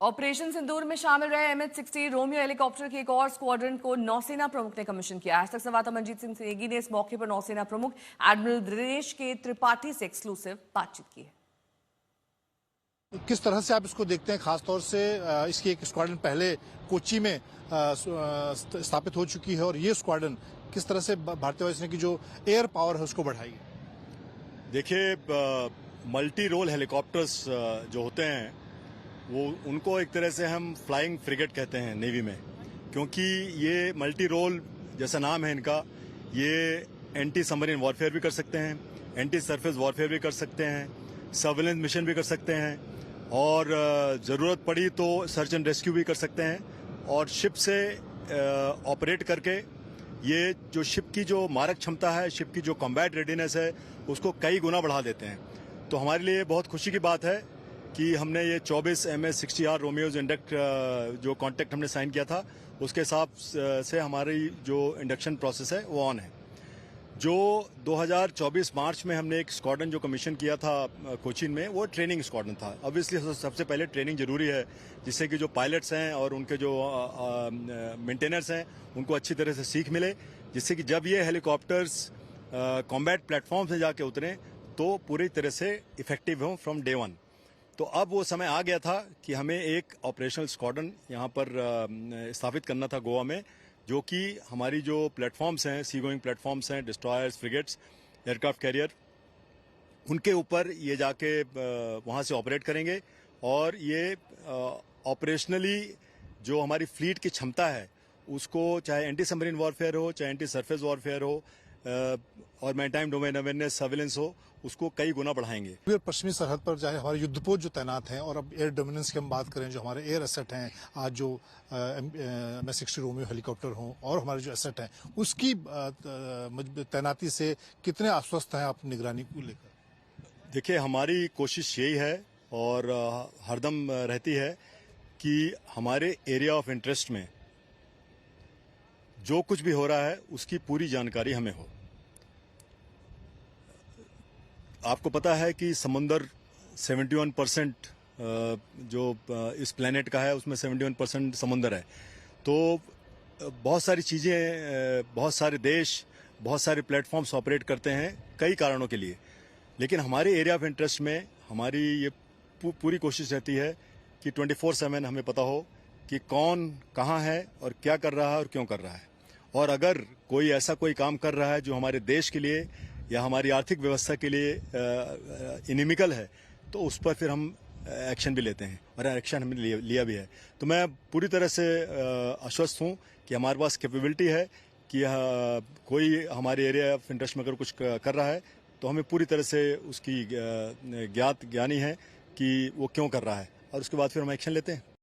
Operation सिंदूर में शामिल रहे MH-60 रोमियो हेलीकॉप्टर के एक और स्क्वाड्रन को नौसेना प्रमुख ने कमीशन किया। आज तक संवाददाता मंजीत सिंह नेगी ने इस मौके पर नौसेना प्रमुख एडमिरल दिनेश के त्रिपाठी से एक्सक्लूसिव बातचीत की है। किस तरह से आप इसको देखते हैं, खासतौर से इसकी एक स्क्वाड्रन पहले कोच्चि में स्थापित हो चुकी है और ये स्क्वाड्रन किस तरह से भारतीय वायुसेना की जो एयर पावर है उसको बढ़ाएगी? देखिए, मल्टी रोल हेलीकॉप्टर्स जो होते हैं वो उनको एक तरह से हम फ्लाइंग फ्रिगेट कहते हैं नेवी में, क्योंकि ये मल्टी रोल जैसा नाम है इनका, ये एंटी सबमरीन वॉरफेयर भी कर सकते हैं, एंटी सरफेस वॉरफेयर भी कर सकते हैं, सर्वेलेंस मिशन भी कर सकते हैं और ज़रूरत पड़ी तो सर्च एंड रेस्क्यू भी कर सकते हैं। और शिप से ऑपरेट करके ये जो शिप की जो मारक क्षमता है, शिप की जो कॉम्बैट रेडीनेस है, उसको कई गुना बढ़ा देते हैं। तो हमारे लिए बहुत खुशी की बात है कि हमने ये 24 MH-60R रोमियोज इंडक्ट जो कॉन्ट्रैक्ट हमने साइन किया था, उसके हिसाब से हमारी जो इंडक्शन प्रोसेस है वो ऑन है। जो 2024 मार्च में हमने एक स्क्वाड्रन जो कमीशन किया था कोचीन में, वो ट्रेनिंग स्क्वाड्रन था। ऑब्वियसली सबसे पहले ट्रेनिंग जरूरी है, जिससे कि जो पायलट्स हैं और उनके जो मेंटेनर्स हैं उनको अच्छी तरह से सीख मिले, जिससे कि जब ये हेलीकॉप्टर्स कॉम्बैट प्लेटफॉर्म से जाके उतरें तो पूरी तरह से इफेक्टिव हों फ्रॉम डे वन। तो अब वो समय आ गया था कि हमें एक ऑपरेशनल स्क्वाड्रन यहाँ पर स्थापित करना था गोवा में, जो कि हमारी जो प्लेटफॉर्म्स हैं, सी गोइंग प्लेटफॉर्म्स हैं, डिस्ट्रॉयर्स, फ्रिगेट्स, एयरक्राफ्ट कैरियर, उनके ऊपर ये जाके वहाँ से ऑपरेट करेंगे। और ये ऑपरेशनली जो हमारी फ्लीट की क्षमता है उसको, चाहे एंटी सबमरीन वॉरफेयर हो, चाहे एंटी सरफेस वॉरफेयर हो और मैरीटाइम डोमेन अवेयरनेस, सर्विलेंस हो, उसको कई गुना बढ़ाएंगे। पश्चिमी सरहद पर चाहे हमारे युद्धपोत जो तैनात हैं, और अब एयर डोमिनेंस की हम बात करें, जो हमारे एयर एसेट हैं, आज जो MH-60 रोमियो हेलीकॉप्टर हों और हमारे जो एसेट हैं, उसकी तैनाती से कितने आश्वस्त हैं आप निगरानी को लेकर? देखिए, हमारी कोशिश यही है और हरदम रहती है कि हमारे एरिया ऑफ इंटरेस्ट में जो कुछ भी हो रहा है उसकी पूरी जानकारी हमें हो। आपको पता है कि समुंदर 71% जो इस प्लेनेट का है उसमें 71% समुंदर है। तो बहुत सारी चीज़ें, बहुत सारे देश, बहुत सारे प्लेटफॉर्म्स ऑपरेट करते हैं कई कारणों के लिए, लेकिन हमारे एरिया ऑफ इंटरेस्ट में हमारी ये पूरी कोशिश रहती है कि 24/7 हमें पता हो कि कौन कहाँ है और क्या कर रहा है और क्यों कर रहा है। और अगर कोई ऐसा कोई काम कर रहा है जो हमारे देश के लिए या हमारी आर्थिक व्यवस्था के लिए इनिमिकल है, तो उस पर फिर हम एक्शन भी लेते हैं और एक्शन हमने लिया भी है। तो मैं पूरी तरह से आश्वस्त हूँ कि हमारे पास कैपेबिलिटी है कि कोई हमारे एरिया ऑफ इंटरेस्ट में अगर कुछ कर रहा है तो हमें पूरी तरह से उसकी ज्ञानी है कि वो क्यों कर रहा है, और उसके बाद फिर हम एक्शन लेते हैं।